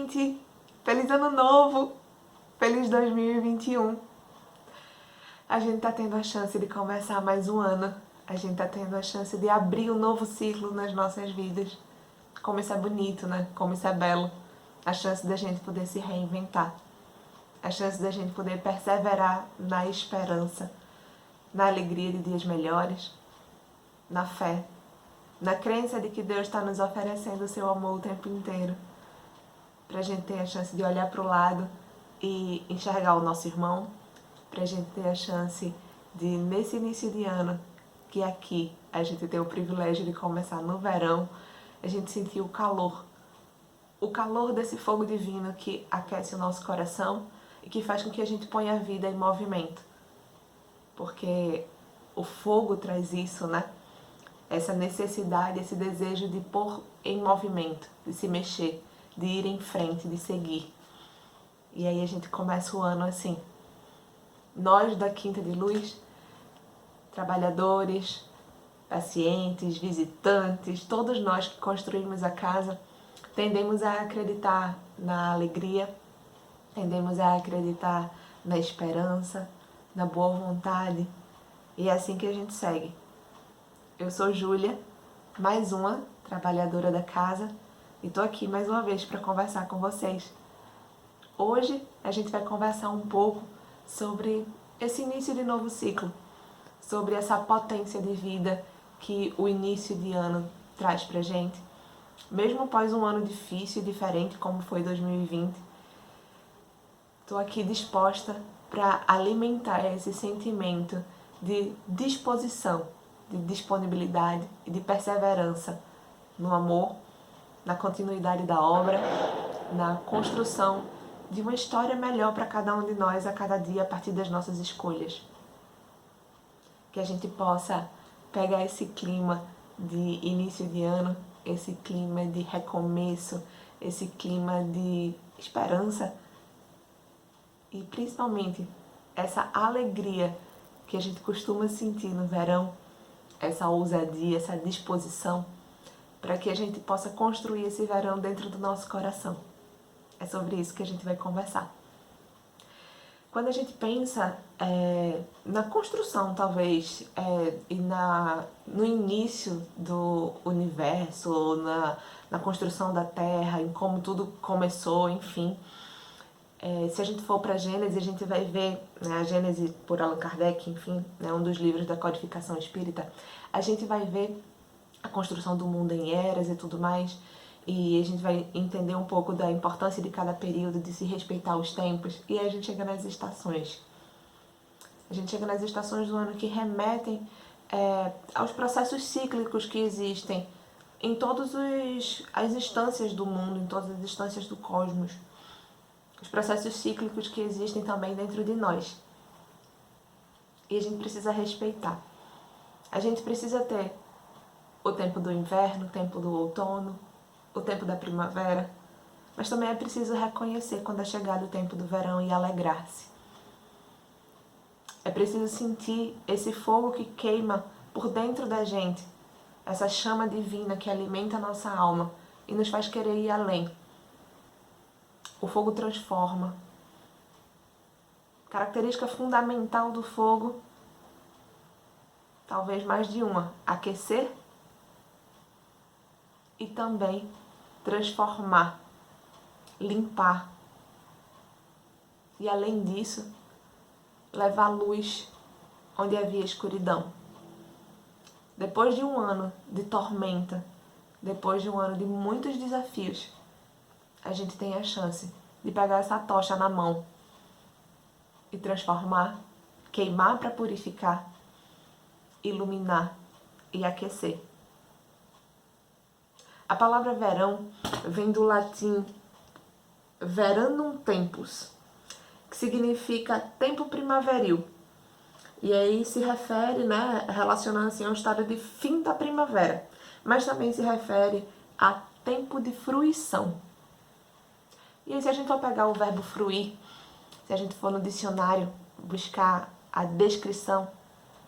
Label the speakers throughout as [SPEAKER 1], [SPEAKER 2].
[SPEAKER 1] 2020! Feliz Ano Novo! Feliz 2021! A gente tá tendo a chance de começar mais um ano. A gente tá tendo a chance de abrir um novo ciclo nas nossas vidas. Como isso é bonito, né? Como isso é belo. A chance da gente poder se reinventar. A chance da gente poder perseverar na esperança, na alegria de dias melhores, na fé, na crença de que Deus está nos oferecendo o seu amor o tempo inteiro. Pra gente ter a chance de olhar para o lado e enxergar o nosso irmão. Pra gente ter a chance de, nesse início de ano, que aqui a gente tem o privilégio de começar no verão, a gente sentir o calor desse fogo divino que aquece o nosso coração e que faz com que a gente ponha a vida em movimento. Porque o fogo traz isso, né? Essa necessidade, esse desejo de pôr em movimento, de se mexer, de ir em frente, de seguir. E aí a gente começa o ano assim. Nós da Quinta de Luz, trabalhadores, pacientes, visitantes, todos nós que construímos a casa, tendemos a acreditar na alegria, tendemos a acreditar na esperança, na boa vontade. E é assim que a gente segue. Eu sou Júlia, mais uma trabalhadora da casa, e tô aqui mais uma vez para conversar com vocês. Hoje a gente vai conversar um pouco sobre esse início de novo ciclo, sobre essa potência de vida que o início de ano traz pra gente. Mesmo após um ano difícil e diferente como foi 2020, tô aqui disposta para alimentar esse sentimento de disposição, de disponibilidade e de perseverança no amor, na continuidade da obra, na construção de uma história melhor para cada um de nós a cada dia a partir das nossas escolhas. Que a gente possa pegar esse clima de início de ano, esse clima de recomeço, esse clima de esperança e principalmente essa alegria que a gente costuma sentir no verão, essa ousadia, essa disposição, para que a gente possa construir esse verão dentro do nosso coração. É sobre isso que a gente vai conversar. Quando a gente pensa na construção, talvez, e no início do universo, ou na construção da Terra, em como tudo começou, enfim, se a gente for para Gênesis, a gente vai ver, né, a Gênesis por Allan Kardec, enfim, né, um dos livros da codificação espírita, a gente vai ver a construção do mundo em eras e tudo mais, e a gente vai entender um pouco da importância de cada período, de se respeitar os tempos, e aí a gente chega nas estações. A gente chega nas estações do ano que remetem aos processos cíclicos que existem em todas as instâncias do mundo, em todas as instâncias do cosmos. Os processos cíclicos que existem também dentro de nós. E a gente precisa respeitar. A gente precisa ter o tempo do inverno, o tempo do outono, o tempo da primavera, mas também é preciso reconhecer quando é chegado o tempo do verão e alegrar-se. É preciso sentir esse fogo que queima por dentro da gente, essa chama divina que alimenta a nossa alma e nos faz querer ir além. O fogo transforma. Característica fundamental do fogo, talvez mais de uma, aquecer e também transformar, limpar. E além disso, levar luz onde havia escuridão. Depois de um ano de tormenta, depois de um ano de muitos desafios, a gente tem a chance de pegar essa tocha na mão e transformar, queimar para purificar, iluminar e aquecer. A palavra verão vem do latim veranum tempus, que significa tempo primaveril. E aí se refere, né, relacionando assim ao estado de fim da primavera, mas também se refere a tempo de fruição. E aí se a gente for pegar o verbo fruir, se a gente for no dicionário buscar a descrição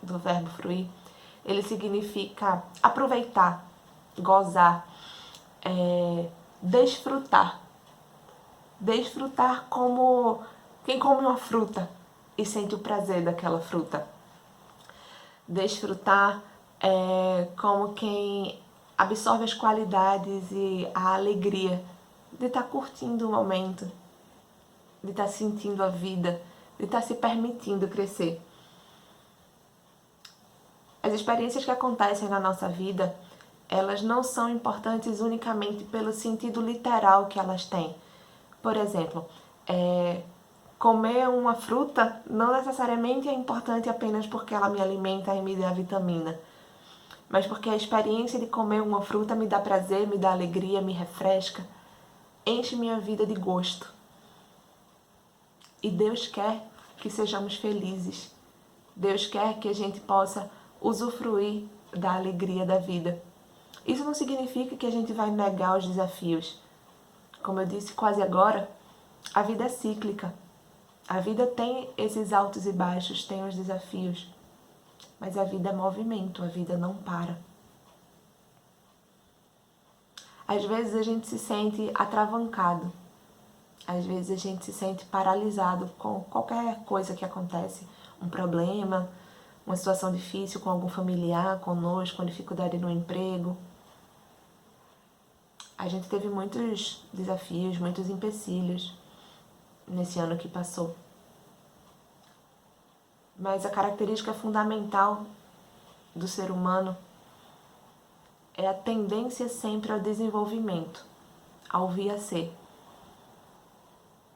[SPEAKER 1] do verbo fruir, ele significa aproveitar, gozar, desfrutar. Desfrutar como quem come uma fruta e sente o prazer daquela fruta. Desfrutar como quem absorve as qualidades e a alegria de estar curtindo o momento, de estar sentindo a vida, de estar se permitindo crescer. As experiências que acontecem na nossa vida, elas não são importantes unicamente pelo sentido literal que elas têm. Por exemplo, comer uma fruta não necessariamente é importante apenas porque ela me alimenta e me dá vitamina, mas porque a experiência de comer uma fruta me dá prazer, me dá alegria, me refresca, enche minha vida de gosto. E Deus quer que sejamos felizes. Deus quer que a gente possa usufruir da alegria da vida. Isso não significa que a gente vai negar os desafios. Como eu disse quase agora, a vida é cíclica. A vida tem esses altos e baixos, tem os desafios. Mas a vida é movimento, a vida não para. Às vezes a gente se sente atravancado. Às vezes a gente se sente paralisado com qualquer coisa que acontece. Um problema, uma situação difícil com algum familiar conosco, com dificuldade no emprego. A gente teve muitos desafios, muitos empecilhos nesse ano que passou. Mas a característica fundamental do ser humano é a tendência sempre ao desenvolvimento, ao vir a ser.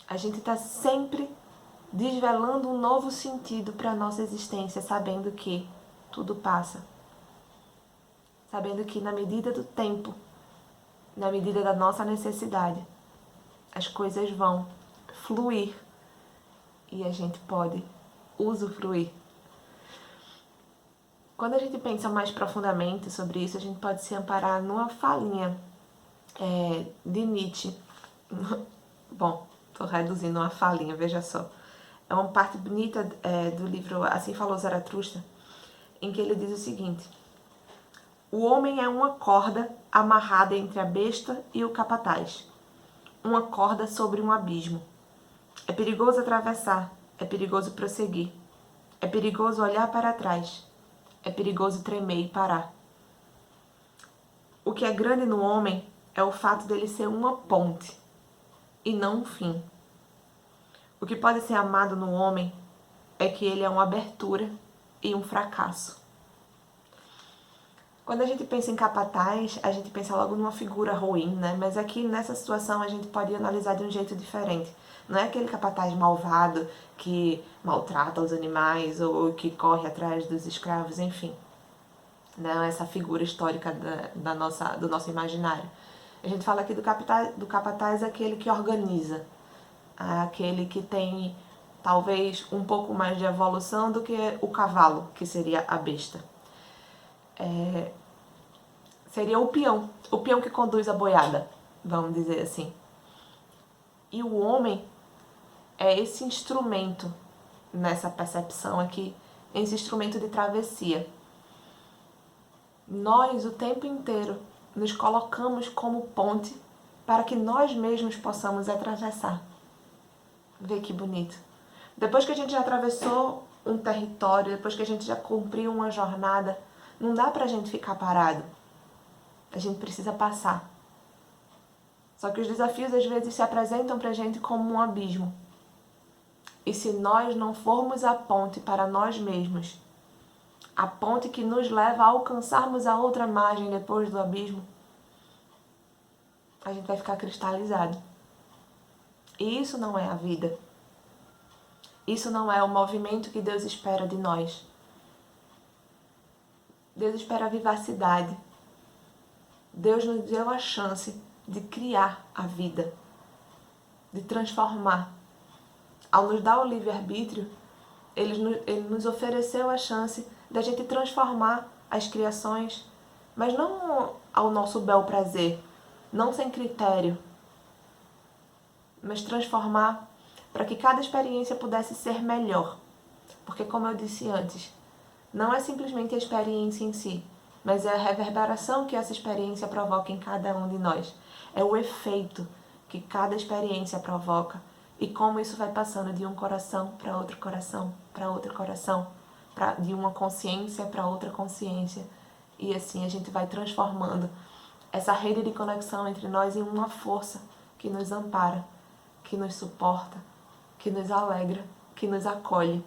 [SPEAKER 1] A gente está sempre desvelando um novo sentido para a nossa existência, sabendo que tudo passa. Sabendo que na medida do tempo, na medida da nossa necessidade, as coisas vão fluir e a gente pode usufruir. Quando a gente pensa mais profundamente sobre isso, a gente pode se amparar numa falinha de Nietzsche. Bom, estou reduzindo uma falinha, veja só. É uma parte bonita do livro Assim Falou Zaratustra, em que ele diz o seguinte: o homem é uma corda amarrada entre a besta e o capataz. Uma corda sobre um abismo. É perigoso atravessar, é perigoso prosseguir. É perigoso olhar para trás. É perigoso tremer e parar. O que é grande no homem é o fato dele ser uma ponte e não um fim. O que pode ser amado no homem é que ele é uma abertura e um fracasso. Quando a gente pensa em capataz, a gente pensa logo numa figura ruim, né? Mas aqui nessa situação a gente pode analisar de um jeito diferente. Não é aquele capataz malvado que maltrata os animais ou que corre atrás dos escravos, enfim. Não, essa figura histórica do nosso imaginário. A gente fala aqui do capataz aquele que organiza, aquele que tem talvez um pouco mais de evolução do que o cavalo, que seria a besta. Seria o peão que conduz a boiada, vamos dizer assim. E o homem é esse instrumento, nessa percepção aqui, esse instrumento de travessia. Nós, o tempo inteiro, nos colocamos como ponte para que nós mesmos possamos atravessar. Vê que bonito. Depois que a gente já atravessou um território, depois que a gente já cumpriu uma jornada, não dá pra gente ficar parado. A gente precisa passar. Só que os desafios às vezes se apresentam pra gente como um abismo. E se nós não formos a ponte para nós mesmos, a ponte que nos leva a alcançarmos a outra margem depois do abismo, a gente vai ficar cristalizado. E isso não é a vida. Isso não é o movimento que Deus espera de nós. Deus espera a vivacidade. Deus nos deu a chance de criar a vida, de transformar. Ao nos dar o livre-arbítrio, Ele nos ofereceu a chance da gente transformar as criações, mas não ao nosso bel prazer, não sem critério, mas transformar para que cada experiência pudesse ser melhor. Porque, como eu disse antes, não é simplesmente a experiência em si, mas é a reverberação que essa experiência provoca em cada um de nós. É o efeito que cada experiência provoca e como isso vai passando de um coração para outro coração, para outro coração, de uma consciência para outra consciência. E assim a gente vai transformando essa rede de conexão entre nós em uma força que nos ampara, que nos suporta, que nos alegra, que nos acolhe.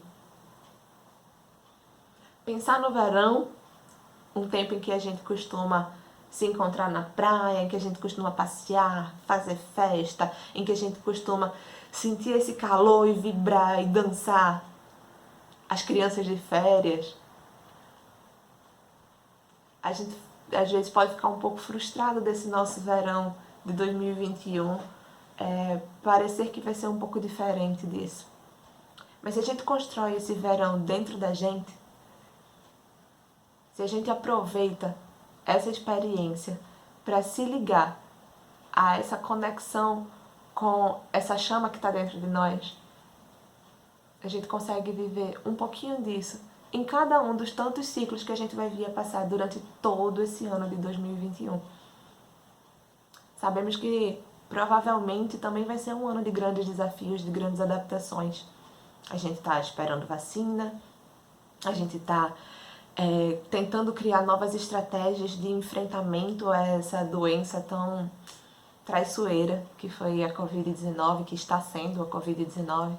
[SPEAKER 1] Pensar no verão, um tempo em que a gente costuma se encontrar na praia, em que a gente costuma passear, fazer festa, em que a gente costuma sentir esse calor e vibrar e dançar. As crianças de férias. A gente às vezes pode ficar um pouco frustrado desse nosso verão de 2021. Parecer que vai ser um pouco diferente disso. Mas se a gente constrói esse verão dentro da gente, se a gente aproveita essa experiência para se ligar a essa conexão com essa chama que está dentro de nós, a gente consegue viver um pouquinho disso em cada um dos tantos ciclos que a gente vai vir a passar durante todo esse ano de 2021. Sabemos que provavelmente também vai ser um ano de grandes desafios, de grandes adaptações. A gente está esperando vacina, a gente está tentando criar novas estratégias de enfrentamento a essa doença tão traiçoeira que foi a Covid-19, que está sendo a Covid-19.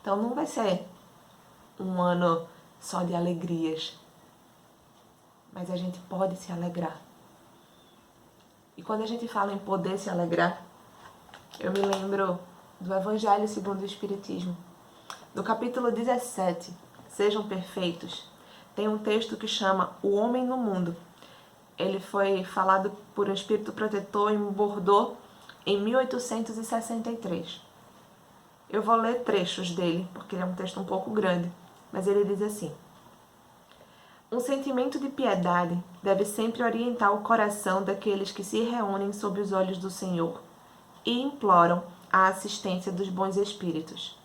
[SPEAKER 1] Então não vai ser um ano só de alegrias, mas a gente pode se alegrar. E quando a gente fala em poder se alegrar, eu me lembro do Evangelho segundo o Espiritismo. No capítulo 17, Sejam Perfeitos, tem um texto que chama O Homem no Mundo. Ele foi falado por um espírito protetor em Bordeaux em 1863. Eu vou ler trechos dele, porque ele é um texto um pouco grande, mas ele diz assim: um sentimento de piedade deve sempre orientar o coração daqueles que se reúnem sob os olhos do Senhor e imploram a assistência dos bons espíritos.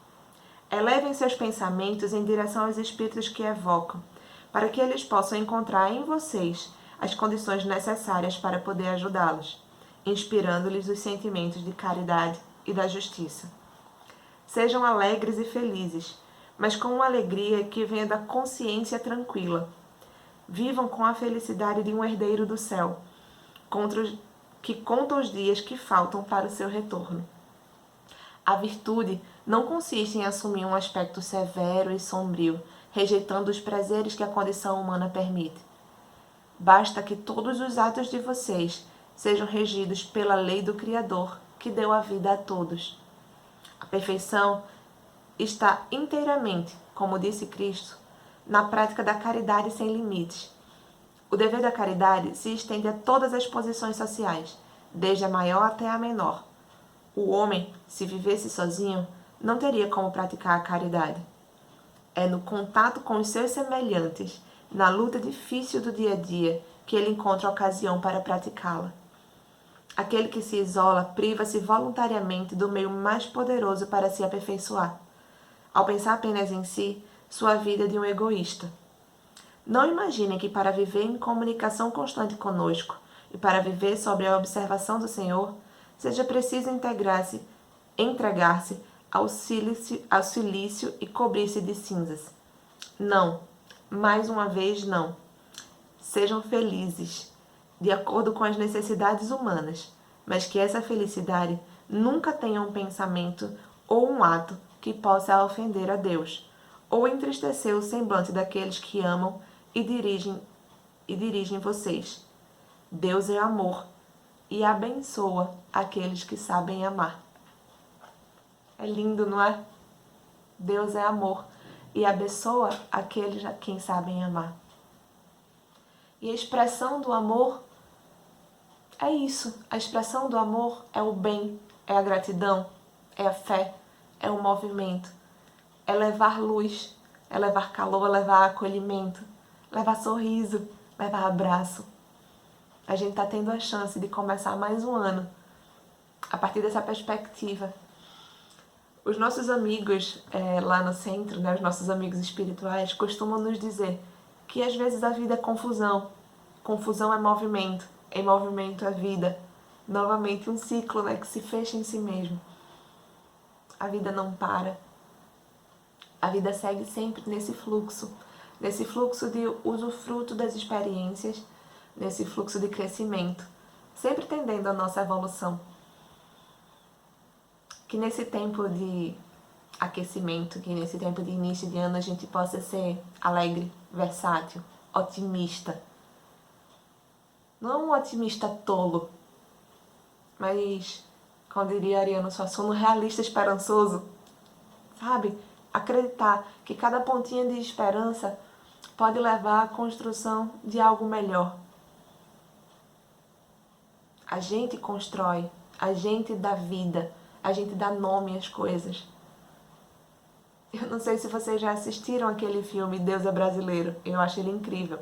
[SPEAKER 1] Elevem seus pensamentos em direção aos espíritos que evocam, para que eles possam encontrar em vocês as condições necessárias para poder ajudá-los, inspirando-lhes os sentimentos de caridade e da justiça. Sejam alegres e felizes, mas com uma alegria que venha da consciência tranquila. Vivam com a felicidade de um herdeiro do céu, que conta os dias que faltam para o seu retorno. A virtude não consiste em assumir um aspecto severo e sombrio, rejeitando os prazeres que a condição humana permite. Basta que todos os atos de vocês sejam regidos pela lei do Criador, que deu a vida a todos. A perfeição está inteiramente, como disse Cristo, na prática da caridade sem limites. O dever da caridade se estende a todas as posições sociais, desde a maior até a menor. O homem, se vivesse sozinho, não teria como praticar a caridade. É no contato com os seus semelhantes, na luta difícil do dia a dia, que ele encontra ocasião para praticá-la. Aquele que se isola priva-se voluntariamente do meio mais poderoso para se aperfeiçoar. Ao pensar apenas em si, sua vida é de um egoísta. Não imaginem que para viver em comunicação constante conosco e para viver sob a observação do Senhor, seja preciso entregar-se ao silício e cobrir-se de cinzas. Não, mais uma vez não. Sejam felizes, de acordo com as necessidades humanas, mas que essa felicidade nunca tenha um pensamento ou um ato que possa ofender a Deus, ou entristecer o semblante daqueles que amam e dirigem vocês. Deus é amor e abençoa aqueles que sabem amar. É lindo, não é? Deus é amor e abençoa aqueles a quem sabem amar. E a expressão do amor é isso. A expressão do amor é o bem, é a gratidão, é a fé, é o movimento, é levar luz, é levar calor, é levar acolhimento, levar sorriso, levar abraço. A gente está tendo a chance de começar mais um ano a partir dessa perspectiva. Os nossos amigos lá no centro, né, os nossos amigos espirituais, costumam nos dizer que às vezes a vida é confusão. Confusão é movimento, em movimento é vida. novamente um ciclo, né, que se fecha em si mesmo. A vida não para. A vida segue sempre nesse fluxo de usufruto das experiências, nesse fluxo de crescimento, sempre tendendo à nossa evolução. Que nesse tempo de aquecimento, que nesse tempo de início de ano a gente possa ser alegre, versátil, otimista. Não um otimista tolo, mas, como diria Ariano Suassuna, realista esperançoso, sabe? Acreditar que cada pontinha de esperança pode levar à construção de algo melhor. A gente constrói, a gente dá vida, a gente dá nome às coisas. Eu não sei se vocês já assistiram aquele filme Deus é Brasileiro, eu acho ele incrível.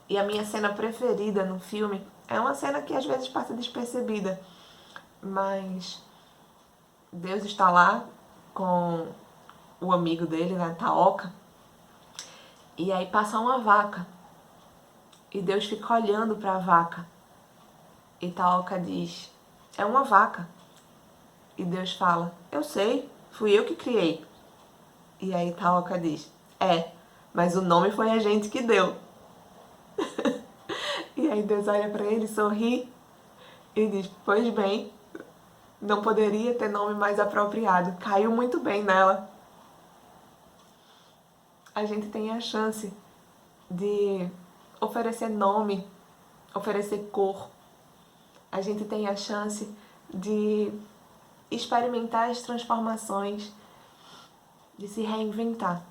[SPEAKER 1] E a minha cena preferida no filme é uma cena que às vezes passa despercebida, mas Deus está lá com o amigo dele, né, Taoca, e aí passa uma vaca, e Deus fica olhando para a vaca, e Taoca diz, é uma vaca, e Deus fala, eu sei, fui eu que criei. E aí Taoca diz, mas o nome foi a gente que deu. E aí Deus olha para ele, sorri e diz, pois bem, não poderia ter nome mais apropriado, caiu muito bem nela. A gente tem a chance de oferecer nome, oferecer cor. A gente tem a chance de experimentar as transformações, de se reinventar.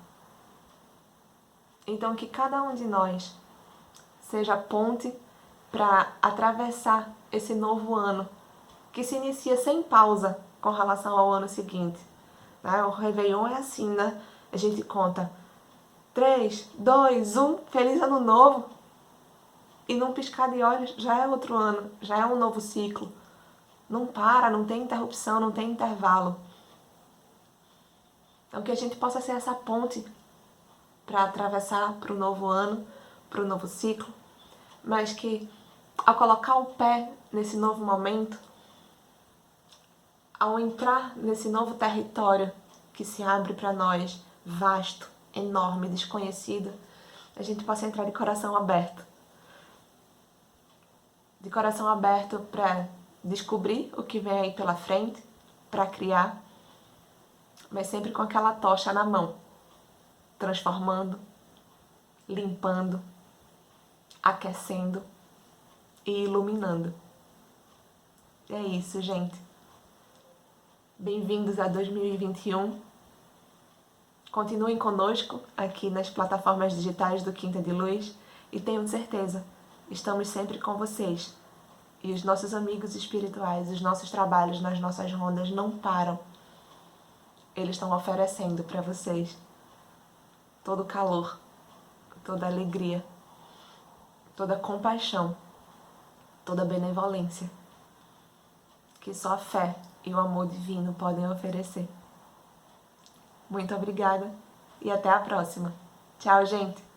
[SPEAKER 1] Então que cada um de nós seja a ponte para atravessar esse novo ano, que se inicia sem pausa com relação ao ano seguinte. O Réveillon é assim, né? A gente conta 3, 2, 1, Feliz Ano Novo. E num piscar de olhos já é outro ano, já é um novo ciclo. Não para, não tem interrupção, não tem intervalo. Então que a gente possa ser essa ponte para atravessar para o novo ano, para o novo ciclo, mas que ao colocar o pé nesse novo momento, ao entrar nesse novo território que se abre para nós, vasto, enorme, desconhecido, a gente possa entrar de coração aberto. De coração aberto para descobrir o que vem aí pela frente, para criar, mas sempre com aquela tocha na mão, transformando, limpando, aquecendo e iluminando. É isso, gente. Bem-vindos a 2021. Continuem conosco aqui nas plataformas digitais do Quinta de Luz e tenham certeza, estamos sempre com vocês. E os nossos amigos espirituais, os nossos trabalhos nas nossas rondas não param. Eles estão oferecendo para vocês todo o calor, toda a alegria, toda a compaixão, toda a benevolência que só a fé e o amor divino podem oferecer. Muito obrigada e até a próxima. Tchau, gente!